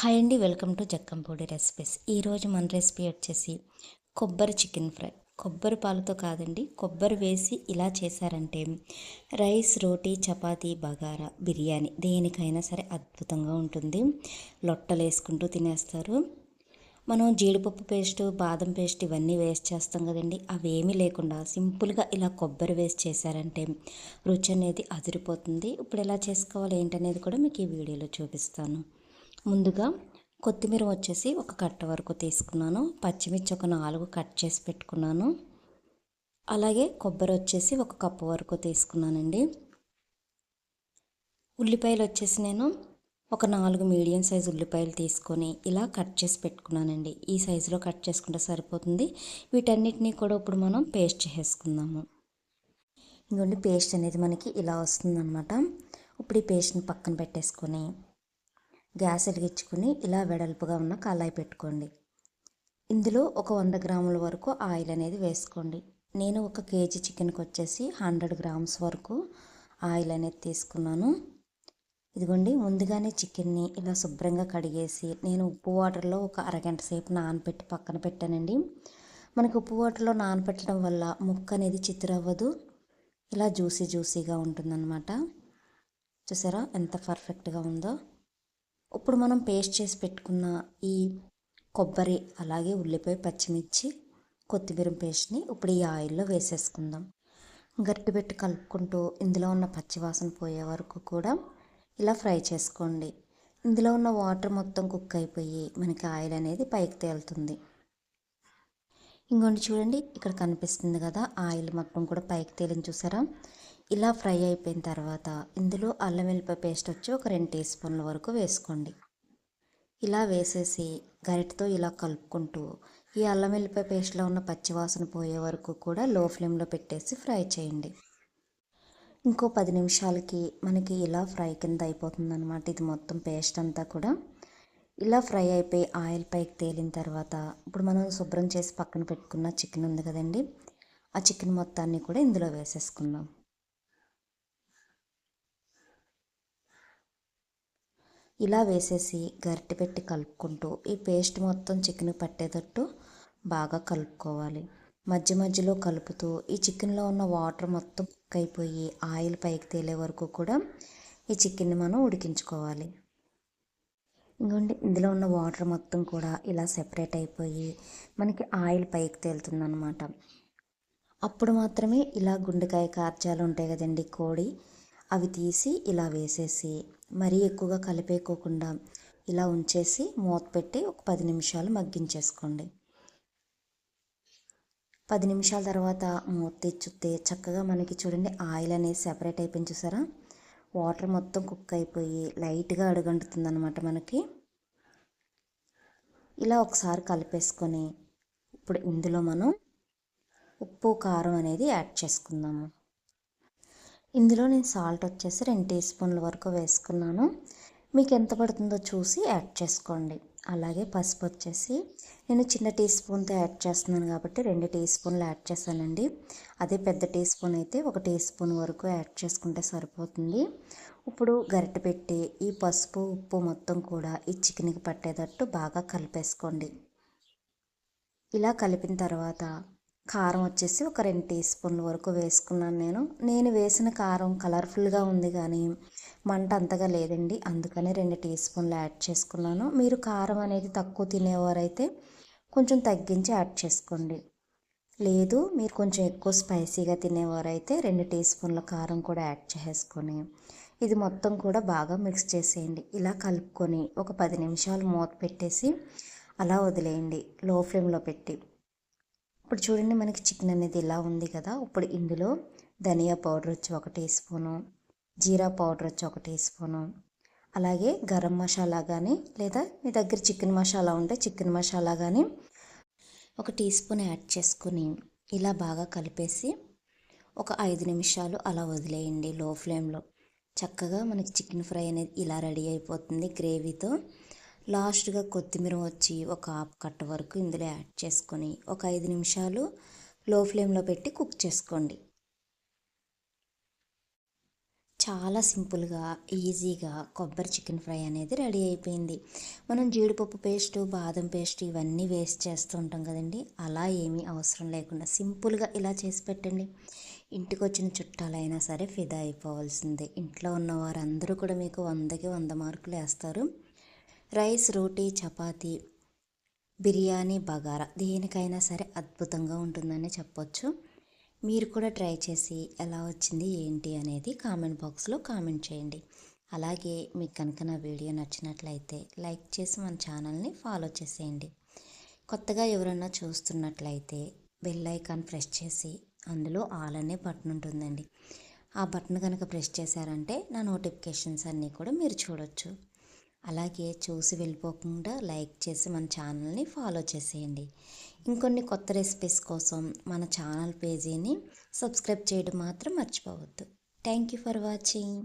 Hi అండి, welcome to Jakkampudi recipes. ఈరోజు మన రెసిపీ వచ్చేసి కొబ్బరి చికెన్ ఫ్రై. కొబ్బరి పాలతో కాదండి, కొబ్బరి వేసి ఇలా చేశారంటే రైస్, రోటీ, చపాతీ, బగారా, బిర్యానీ దేనికైనా సరే అద్భుతంగా ఉంటుంది. లొట్టలు వేసుకుంటూ తినేస్తారు. మనం జీడిపప్పు పేస్ట్, బాదం పేస్ట్ ఇవన్నీ వేస్ట్ చేస్తాం కదండి, అవేమీ లేకుండా సింపుల్గా ఇలా కొబ్బరి వేసి చేశారంటే రుచి అనేది అదిరిపోతుంది. ఇప్పుడు ఎలా చేసుకోవాలి ఏంటనేది కూడా మీకు ఈ వీడియోలో చూపిస్తాను. ముందుగా కొత్తిమీర వచ్చేసి ఒక కట్ట వరకు తీసుకున్నాను. పచ్చిమిర్చి ఒక 4 కట్ చేసి పెట్టుకున్నాను. అలాగే కొబ్బరి వచ్చేసి ఒక కప్పు వరకు తీసుకున్నానండి. ఉల్లిపాయలు వచ్చేసి నేను ఒక 4 మీడియం సైజు ఉల్లిపాయలు తీసుకొని ఇలా కట్ చేసి పెట్టుకున్నానండి. ఈ సైజులో కట్ చేసుకుంటే సరిపోతుంది. వీటన్నిటినీ కూడా ఇప్పుడు మనం పేస్ట్ చేసుకుందాము. ఇంకొండి పేస్ట్ అనేది మనకి ఇలా వస్తుందన్నమాట. ఇప్పుడు ఈ పేస్ట్ని పక్కన పెట్టేసుకొని గ్యాస్ వెలిగించుకుని ఇలా వెడల్పుగా ఉన్న కళాయి పెట్టుకోండి. ఇందులో ఒక 100 గ్రాముల వరకు ఆయిల్ అనేది వేసుకోండి. నేను 1 కేజీ చికెన్కి వచ్చేసి 100 గ్రామ్స్ వరకు ఆయిల్ అనేది తీసుకున్నాను. ఇదిగోండి, ముందుగానే చికెన్ని ఇలా శుభ్రంగా కడిగేసి నేను ఉప్పు వాటర్లో ఒక అరగంట సేపు నానబెట్టి పక్కన పెట్టానండి. మనకు ఉప్పు వాటర్లో నానబెట్టడం వల్ల ముక్క అనేది చిత్రవ్వదు, ఇలా జ్యూసీగా ఉంటుందన్నమాట. చూసారా ఎంత పర్ఫెక్ట్గా ఉందో. ఇప్పుడు మనం పేస్ట్ చేసి పెట్టుకున్న ఈ కొబ్బరి, అలాగే ఉల్లిపాయ, పచ్చిమిర్చి, కొత్తిమీర పేస్ట్ని ఇప్పుడు ఈ ఆయిల్లో వేసేసుకుందాం. గరిటె పెట్టి కలుపుకుంటూ ఇందులో ఉన్న పచ్చివాసన పోయే వరకు కూడా ఇలా ఫ్రై చేసుకోండి. ఇందులో ఉన్న వాటర్ మొత్తం కుక్ అయిపోయి మనకి ఆయిల్ అనేది పైకి తేలుతుంది. ఇంకొండి చూడండి, ఇక్కడ కనిపిస్తుంది కదా, ఆయిల్ మొత్తం కూడా పైకి తేలింది చూసారా. ఇలా ఫ్రై అయిపోయిన తర్వాత ఇందులో అల్లం వెల్లిపాయ పేస్ట్ వచ్చి ఒక 2 టీ స్పూన్ల వరకు వేసుకోండి. ఇలా వేసేసి గరిటతో ఇలా కలుపుకుంటూ ఈ అల్లం వెల్లిపాయ పేస్ట్లో ఉన్న పచ్చివాసన పోయే వరకు కూడా లో ఫ్లేమ్లో పెట్టేసి ఫ్రై చేయండి. ఇంకో 10 నిమిషాలకి మనకి ఇలా ఫ్రై కింద అయిపోతుందన్నమాట. ఇది మొత్తం పేస్ట్ అంతా కూడా ఇలా ఫ్రై అయిపోయి ఆయిల్ పైకి తేలిన తర్వాత ఇప్పుడు మనం శుభ్రం చేసి పక్కన పెట్టుకున్న చికెన్ ఉంది కదండి, ఆ చికెన్ మొత్తాన్ని కూడా ఇందులో వేసేసుకుందాం. ఇలా వేసేసి గరిటె పెట్టి కలుపుకుంటూ ఈ పేస్ట్ మొత్తం చికెన్ పట్టేటట్టు బాగా కలుపుకోవాలి. మధ్యలో కలుపుతూ ఈ చికెన్లో ఉన్న వాటర్ మొత్తం కుక్ అయిపోయి ఆయిల్ పైకి తేలే వరకు కూడా ఈ చికెన్ని మనం ఉడికించుకోవాలి. ఇంకోండి, ఇందులో ఉన్న వాటర్ మొత్తం కూడా ఇలా సెపరేట్ అయిపోయి మనకి ఆయిల్ పైకి తేలుతుందన్నమాట. అప్పుడు మాత్రమే ఇలా గుండెకాయ కార్చాలు ఉంటాయి కదండి, కోడి, అవి తీసి ఇలా వేసేసి మరీ ఎక్కువగా కలిపేయకోకుండా ఇలా ఉంచేసి మూత పెట్టి ఒక 10 నిమిషాలు మగ్గించేసుకోండి. 10 నిమిషాల తర్వాత మూత తెచ్చితే చక్కగా మనకి చూడండి ఆయిల్ అనేది సెపరేట్ అయిపోయింది చూసారా. వాటర్ మొత్తం కుక్ అయిపోయి లైట్గా అడుగంటుతుంది అనమాట మనకి. ఇలా ఒకసారి కలిపేసుకొని ఇప్పుడు ఇందులో మనం ఉప్పు, కారం అనేది యాడ్ చేసుకుందాము. ఇందులో నేను సాల్ట్ వచ్చేసి 2 టీ స్పూన్ల వరకు వేసుకున్నాను. మీకు ఎంత పడుతుందో చూసి యాడ్ చేసుకోండి. అలాగే పసుపు వచ్చేసి నేను చిన్న టీ స్పూన్తో యాడ్ చేస్తున్నాను కాబట్టి 2 టీ స్పూన్లు యాడ్ చేశానండి. అదే పెద్ద టీ స్పూన్ అయితే 1 టీ స్పూన్ వరకు యాడ్ చేసుకుంటే సరిపోతుంది. ఇప్పుడు గరిటె పెట్టి ఈ పసుపు, ఉప్పు మొత్తం కూడా ఈ చికెన్కి పట్టేటట్టు బాగా కలిపేసుకోండి. ఇలా కలిపిన తర్వాత కారం వచ్చేసి ఒక 2 టీ స్పూన్ల వరకు వేసుకున్నాను. నేను వేసిన కారం కలర్ఫుల్గా ఉంది కానీ మంట అంతగా లేదండి, అందుకని 2 టీ స్పూన్లు యాడ్ చేసుకున్నాను. మీరు కారం అనేది తక్కువ తినేవారైతే కొంచెం తగ్గించి యాడ్ చేసుకోండి. లేదు మీరు కొంచెం ఎక్కువ స్పైసీగా తినేవారైతే 2 టీ స్పూన్ల కారం కూడా యాడ్ చేసుకొని ఇది మొత్తం కూడా బాగా మిక్స్ చేసేయండి. ఇలా కలుపుకొని ఒక 10 నిమిషాలు మూత పెట్టేసి అలా వదిలేయండి లో ఫ్లేమ్లో పెట్టి. ఇప్పుడు చూడండి మనకి చికెన్ అనేది ఇలా ఉంది కదా. ఇప్పుడు ఇందులో ధనియా పౌడర్ వచ్చి 1 టీ స్పూను, జీరా పౌడర్ వచ్చి 1 టీ స్పూను, అలాగే గరం మసాలా కానీ లేదా మీ దగ్గర చికెన్ మసాలా ఉంటే చికెన్ మసాలా కానీ 1 టీ స్పూన్ యాడ్ చేసుకుని ఇలా బాగా కలిపేసి ఒక 5 నిమిషాలు అలా వదిలేయండి లో ఫ్లేమ్లో. చక్కగా మనకి చికెన్ ఫ్రై అనేది ఇలా రెడీ అయిపోతుంది గ్రేవీతో. లాస్ట్గా కొత్తిమీర వచ్చి ఒక 1/2 కట్ట వరకు ఇందులో యాడ్ చేసుకొని ఒక 5 నిమిషాలు లో ఫ్లేమ్లో పెట్టి కుక్ చేసుకోండి. చాలా సింపుల్గా ఈజీగా కొబ్బరి చికెన్ ఫ్రై అనేది రెడీ అయిపోయింది. మనం జీడిపప్పు పేస్ట్, బాదం పేస్ట్ ఇవన్నీ వేస్ట్ చేస్తూ ఉంటాం కదండి. అలా ఏమీ అవసరం లేకుండా సింపుల్గా ఇలా చేసి పెట్టండి. ఇంటికి వచ్చిన చుట్టాలైనా సరే ఫిదా అయిపోవాల్సిందే. ఇంట్లో ఉన్న వారందరూ కూడా మీకు 100కి 100 మార్కులు వేస్తారు. రైస్, రోటీ, చపాతీ, బిర్యానీ, బగారా దేనికైనా సరే అద్భుతంగా ఉంటుందని చెప్పొచ్చు. మీరు కూడా ట్రై చేసి ఎలా వచ్చింది ఏంటి అనేది కామెంట్ బాక్స్లో కామెంట్ చేయండి. అలాగే మీకు కనుక నా వీడియో నచ్చినట్లయితే లైక్ చేసి మన ఛానల్ని ఫాలో చేసేయండి. కొత్తగా ఎవరైనా చూస్తున్నట్లయితే బెల్ ఐకాన్ ప్రెస్ చేసి అందులో ఆల్ అనే బటన్ ఉంటుందండి. ఆ బటన్ కనుక ప్రెస్ చేశారంటే నా నోటిఫికేషన్స్ అన్నీ కూడా మీరు చూడొచ్చు. అలాగే చూసి వెళ్ళిపోకుండా లైక్ చేసి మన ఛానల్ని ఫాలో చేసేయండి. ఇంకొన్ని కొత్త రెసిపీస్ కోసం మన ఛానల్ పేజీని సబ్స్క్రైబ్ చేయడం మాత్రం మర్చిపోవద్దు. Thank you for watching.